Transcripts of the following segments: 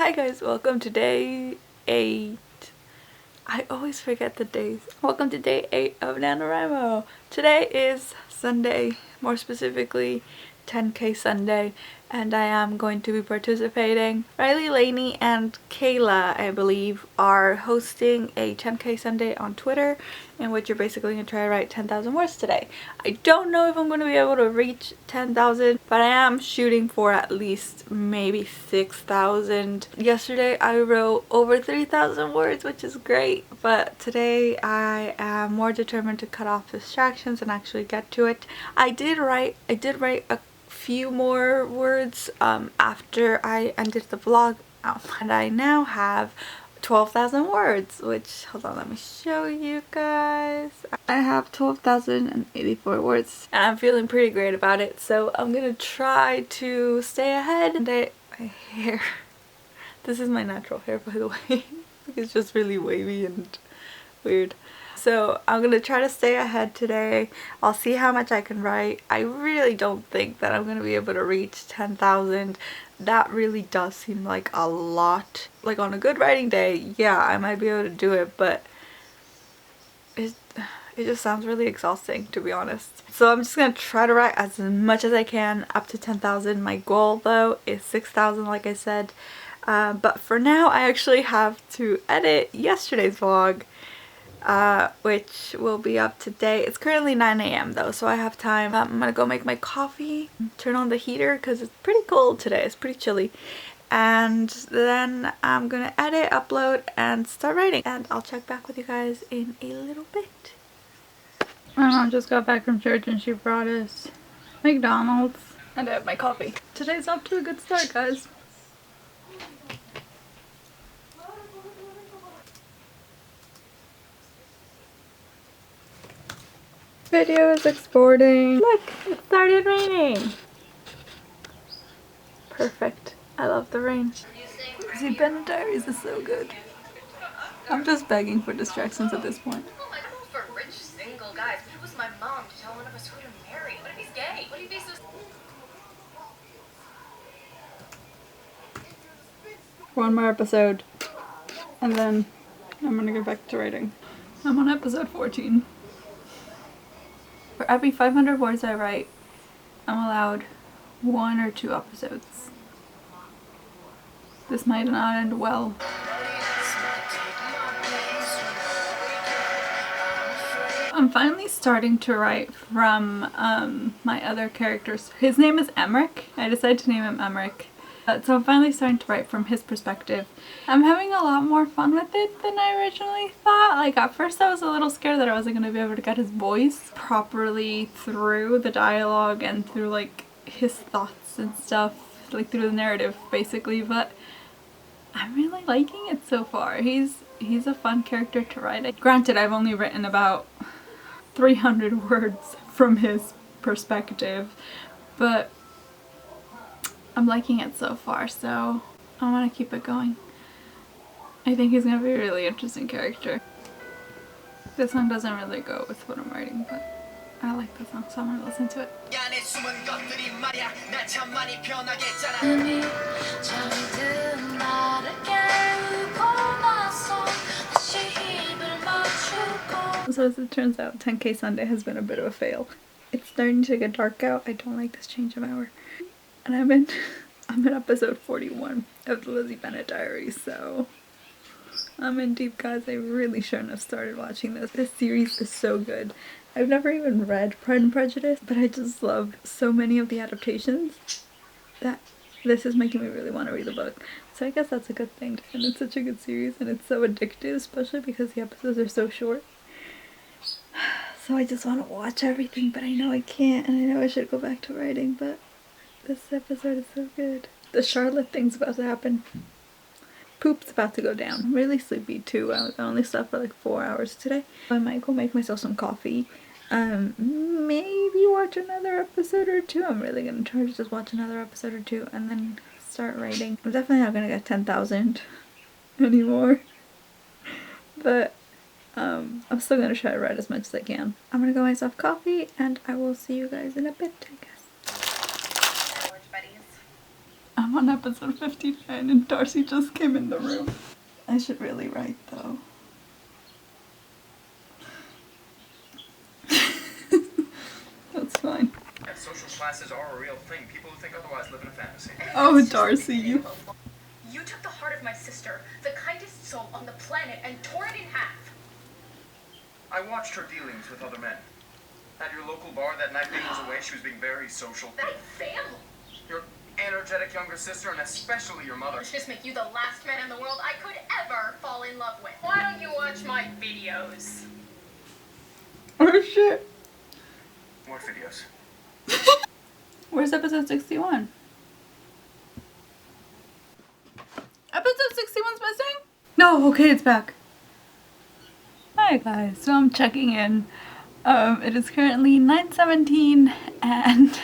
Hi guys, welcome to day 8. I always forget the days. Welcome to day 8 of NaNoWriMo. Today is Sunday, more specifically 10K Sunday, and I am going to be participating. Riley, Lainey, and Kayla, I believe, are hosting a 10K Sunday on Twitter, in which you're basically going to try to write 10,000 words today. I don't know if I'm going to be able to reach 10,000, but I am shooting for at least maybe 6,000. Yesterday I wrote over 3,000 words, which is great, but today I am more determined to cut off distractions and actually get to it. I did write a few more words after I ended the vlog, and I now have 12,000 words, which, hold on, let me show you guys. I have 12,084 words and I'm feeling pretty great about it, so I'm gonna try to stay ahead. And my hair, this is my natural hair, by the way. It's just really wavy and weird. So I'm gonna try to stay ahead today. I'll see how much I can write. I really don't think that I'm gonna be able to reach 10,000. That really does seem like a lot. Like on a good writing day, yeah, I might be able to do it, but it just sounds really exhausting, to be honest. So I'm just gonna try to write as much as I can up to 10,000. My goal though is 6,000, like I said. But for now I actually have to edit yesterday's vlog, which will be up today. It's currently 9 a.m. though, so I have time. I'm gonna go make my coffee, turn on the heater because it's pretty cold today. It's pretty chilly. And then I'm gonna edit, upload, and start writing. And I'll check back with you guys in a little bit. My mom just got back from church and she brought us McDonald's. And I have my coffee. Today's off to a good start, guys. Video is exporting. Look, it started raining. Perfect. I love the rain. See, Bennet Diaries is so good. I'm just begging for distractions at this point. For rich single guys, but who was my mom to tell one of us who to marry? What if he's gay? What if he's so... One more episode, and then I'm gonna get back to writing. I'm on episode 14. For every 500 words I write, I'm allowed 1 or 2 episodes. This might not end well. I'm finally starting to write from my other characters. His name is Emmerich. I decided to name him Emmerich. So I'm finally starting to write from his perspective. I'm having a lot more fun with it than I originally thought. Like at first I was a little scared that I wasn't going to be able to get his voice properly through the dialogue and through like his thoughts and stuff, like through the narrative basically, but I'm really liking it so far. He's a fun character to write. Granted, I've only written about 300 words from his perspective, but I'm liking it so far, so I want to keep it going. I think he's going to be a really interesting character. This song doesn't really go with what I'm writing, but I like the song, so I'm going to listen to it. So as it turns out, 10K Sunday has been a bit of a fail. It's starting to get dark out. I don't like this change of hour. And I'm in episode 41 of the Lizzie Bennet Diaries, so I'm in deep, guys. I really shouldn't have started watching this. This series is so good. I've never even read Pride and Prejudice, but I just love so many of the adaptations that this is making me really want to read the book. So I guess that's a good thing. And it's such a good series and it's so addictive, especially because the episodes are so short. So I just want to watch everything, but I know I can't, and I know I should go back to writing, but this episode is so good. The Charlotte thing's about to happen. Poop's about to go down. I'm really sleepy too. I only slept for like 4 hours today. I might go make myself some coffee. Maybe watch another episode or 2. I'm really gonna try to just watch another episode or 2 and then start writing. I'm definitely not gonna get 10,000 anymore. But I'm still gonna try to write as much as I can. I'm gonna go make myself coffee and I will see you guys in a bit, I guess. I'm on episode 59 and Darcy just came in the room. I should really write though. That's fine. Yeah, social classes are a real thing. People who think otherwise live in a fantasy. Oh, Darcy, you. You took the heart of my sister, the kindest soul on the planet, and tore it in half. I watched her dealings with other men. At your local bar that night Bing was away, she was being very social. My family. Your energetic younger sister, and especially your mother. Let's just make you the last man in the world I could ever fall in love with. Why don't you watch my videos? Oh shit. What videos? Where's episode 61? Episode 61's missing? No, okay, it's back. Hi guys, so I'm checking in. It is currently 9:17 and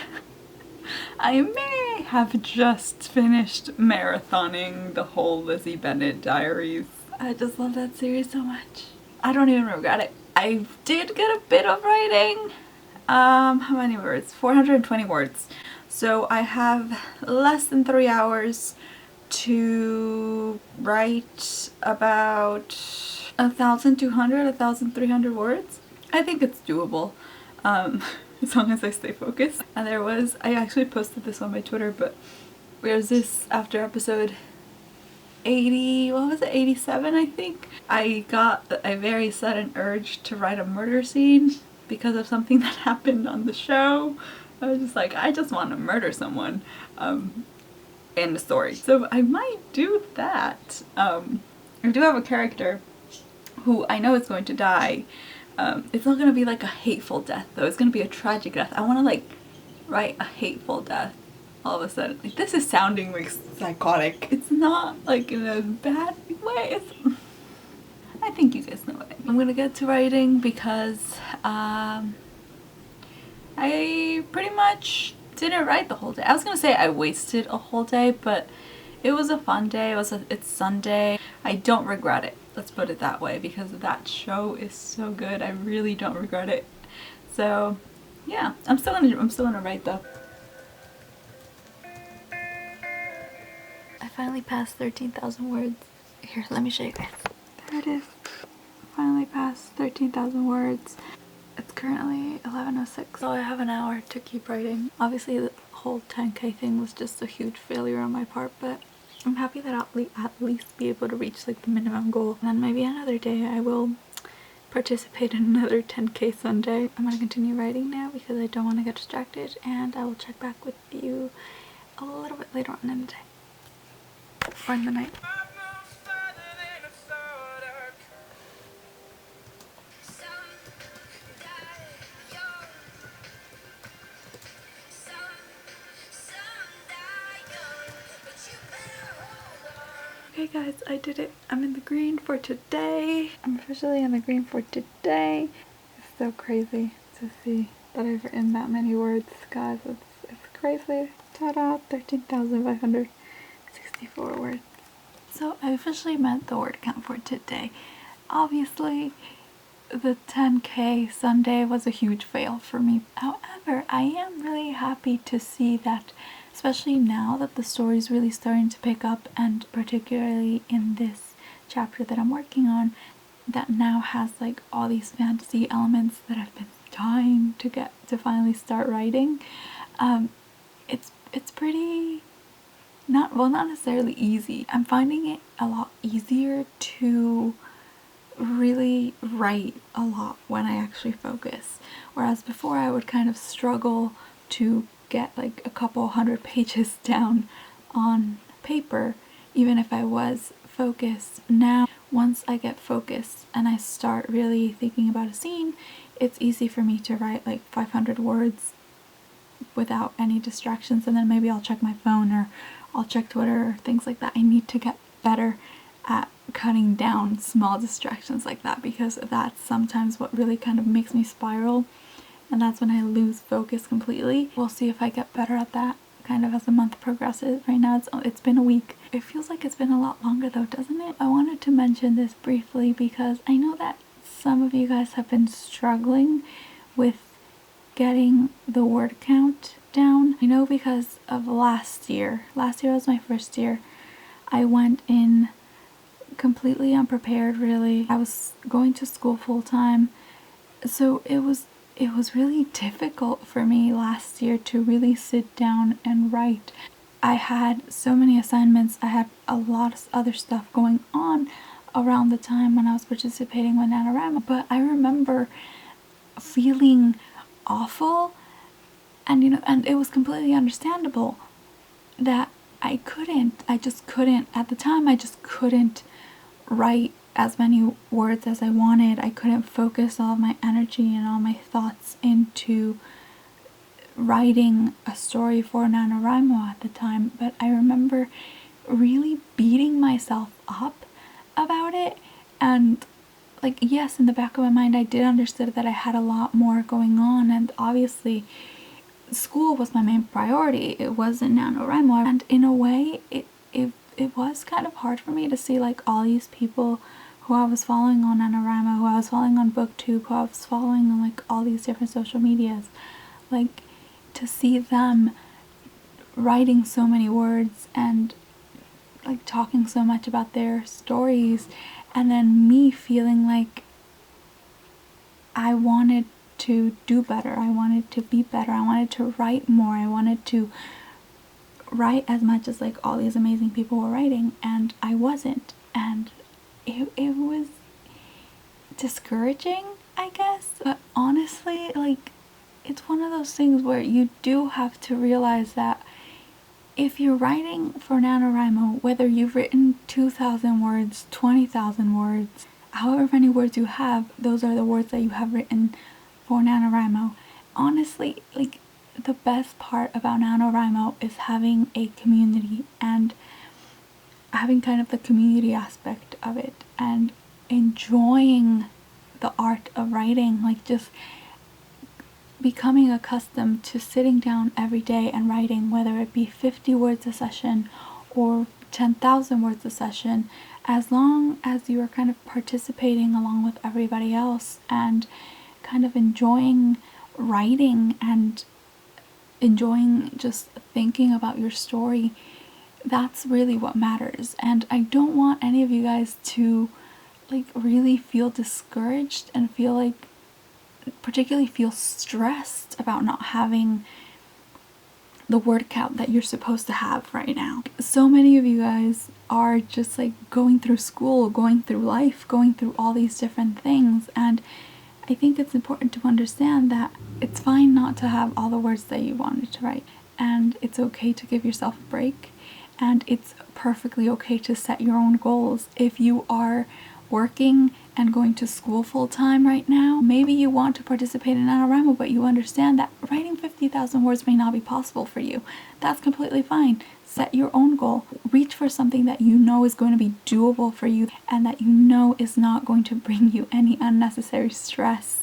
I may have just finished marathoning the whole Lizzie Bennet Diaries. I just love that series so much. I don't even regret it. I did get a bit of writing. How many words? 420 words. So I have less than 3 hours to write about 1,200, 1,300 words. I think it's doable, as long as I stay focused. And I actually posted this on my Twitter, but there's this after episode 80, what was it, 87 I think? I got a very sudden urge to write a murder scene because of something that happened on the show. I was just like, I just want to murder someone in the story. So I might do that. I do have a character who I know is going to die. It's not going to be like a hateful death though, it's going to be a tragic death. I want to like write a hateful death all of a sudden. Like, this is sounding like psychotic. It's not like in a bad way. I think you guys know what I mean. I'm gonna get to writing because I pretty much didn't write the whole day. I was gonna say I wasted a whole day, but it was a fun day. It's Sunday. I don't regret it. Let's put it that way, because that show is so good. I really don't regret it. So yeah, I'm still gonna write though. I finally passed 13,000 words. Here, let me show you guys. There it is. Finally passed 13,000 words. It's currently 11:06, so I have an hour to keep writing. Obviously the whole 10K thing was just a huge failure on my part, but I'm happy that I'll at least be able to reach like the minimum goal. And then maybe another day I will participate in another 10K Sunday. I'm gonna continue writing now because I don't want to get distracted, and I will check back with you a little bit later on in the day. Or in the night. Okay guys, I did it. I'm in the green for today. I'm officially in the green for today. It's so crazy to see that I've written that many words, guys. It's crazy. Ta-da! 13,564 words. So I officially met the word count for today. Obviously, the 10K Sunday was a huge fail for me. However, I am really happy to see that, especially now that the story is really starting to pick up, and particularly in this chapter that I'm working on, that now has like all these fantasy elements that I've been dying to get to finally start writing. It's pretty not necessarily easy. I'm finding it a lot easier to really write a lot when I actually focus, whereas before I would kind of struggle to get like a couple hundred pages down on paper even if I was focused. Now once I get focused and I start really thinking about a scene, it's easy for me to write like 500 words without any distractions, and then maybe I'll check my phone or I'll check Twitter or things like that. I need to get better at cutting down small distractions like that, because that's sometimes what really kind of makes me spiral, and that's when I lose focus completely. We'll see if I get better at that kind of as the month progresses. Right now it's been a week. It feels like it's been a lot longer though, doesn't it? I wanted to mention this briefly because I know that some of you guys have been struggling with getting the word count down. I know because of last year was my first year. I went in completely unprepared, really. I was going to school full time, so it was really difficult for me last year to really sit down and write. I had so many assignments, I had a lot of other stuff going on around the time when I was participating with NaNoWriMo, but I remember feeling awful, and and it was completely understandable that I just couldn't, at the time, I just couldn't write as many words as I wanted. I couldn't focus all my energy and all my thoughts into writing a story for NaNoWriMo at the time, but I remember really beating myself up about it, and like, yes, in the back of my mind I did understand that I had a lot more going on, and obviously school was my main priority. It wasn't NaNoWriMo, and in a way it was kind of hard for me to see like all these people who I was following on NaNoWriMo, who I was following on BookTube, who I was following on like all these different social medias, like to see them writing so many words and like talking so much about their stories, and then me feeling like I wanted to do better, I wanted to be better, I wanted to write more, I wanted to write as much as like all these amazing people were writing, and I wasn't, and it was discouraging, I guess. But honestly, like, it's one of those things where you do have to realize that if you're writing for NaNoWriMo, whether you've written 2,000 words, 20,000 words, however many words you have, those are the words that you have written for NaNoWriMo. Honestly, like, the best part about NaNoWriMo is having a community and having kind of the community aspect of it and enjoying the art of writing, like just becoming accustomed to sitting down every day and writing, whether it be 50 words a session or 10,000 words a session, as long as you are kind of participating along with everybody else and kind of enjoying writing and enjoying just thinking about your story. That's really what matters. And I don't want any of you guys to like really feel discouraged and feel like, particularly feel stressed about not having the word count that you're supposed to have right now. So many of you guys are just like going through school, going through life, going through all these different things, and I think it's important to understand that it's fine not to have all the words that you wanted to write, and it's okay to give yourself a break, and it's perfectly okay to set your own goals. If you are working and going to school full time right now, maybe you want to participate in NaNoWriMo, but you understand that writing 50,000 words may not be possible for you. That's completely fine. Set your own goal. Reach for something that you know is going to be doable for you and that you know is not going to bring you any unnecessary stress.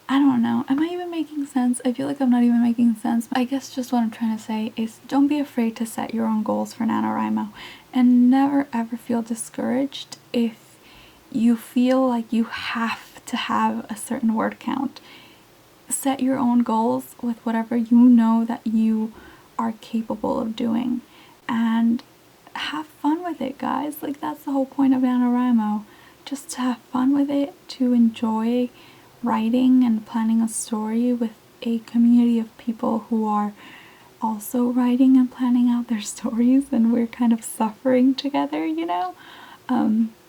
I don't know. Am I even making sense? I feel like I'm not even making sense. I guess just what I'm trying to say is don't be afraid to set your own goals for NaNoWriMo, and never ever feel discouraged if you feel like you have to have a certain word count. Set your own goals with whatever you know that you are capable of doing, and have fun with it, guys. Like, that's the whole point of NaNoWriMo. Just to have fun with it, to enjoy writing and planning a story with a community of people who are also writing and planning out their stories, and we're kind of suffering together,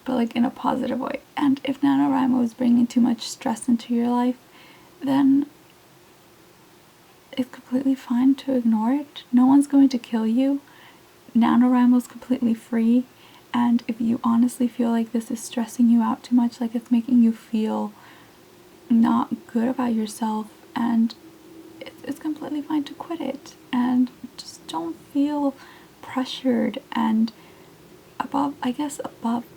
but like in a positive way. And if NaNoWriMo is bringing too much stress into your life, then it's completely fine to ignore it. No one's going to kill you. NaNoWriMo is completely free, and if you honestly feel like this is stressing you out too much, like it's making you feel not good about yourself, and it's completely fine to quit it, and just don't feel pressured, and above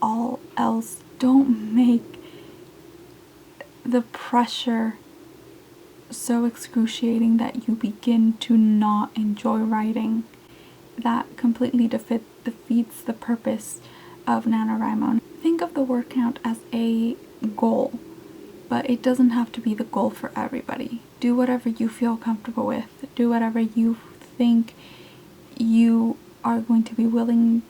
all else, don't make the pressure so excruciating that you begin to not enjoy writing. That completely defeats the purpose of NaNoWriMo. Think of the word count as a goal, but it doesn't have to be the goal for everybody. Do whatever you feel comfortable with. Do whatever you think you are going to be willing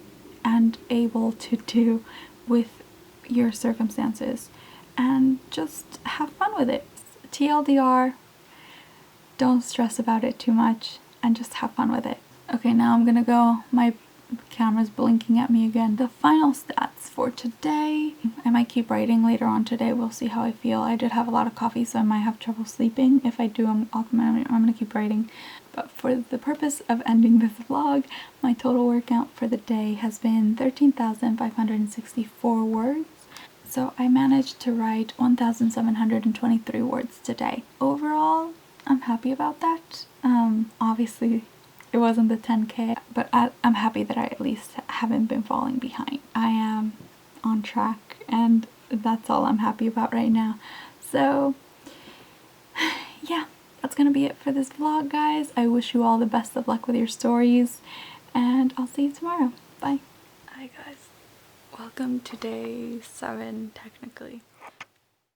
and able to do with your circumstances, and just have fun with it. TLDR, don't stress about it too much and just have fun with it. Okay, now I'm gonna go. My camera's blinking at me again. The final stats for today. I might keep writing later on today. We'll see how I feel. I did have a lot of coffee, so I might have trouble sleeping. If I do, I'm gonna keep writing. But for the purpose of ending this vlog, my total word count for the day has been 13,564 words. So I managed to write 1,723 words today. Overall, I'm happy about that. Obviously, it wasn't the 10K, but I'm happy that I at least haven't been falling behind. I am on track, and that's all I'm happy about right now. So, yeah, that's gonna be it for this vlog, guys. I wish you all the best of luck with your stories, and I'll see you tomorrow. Bye. Hi, guys. Welcome to day 7, technically.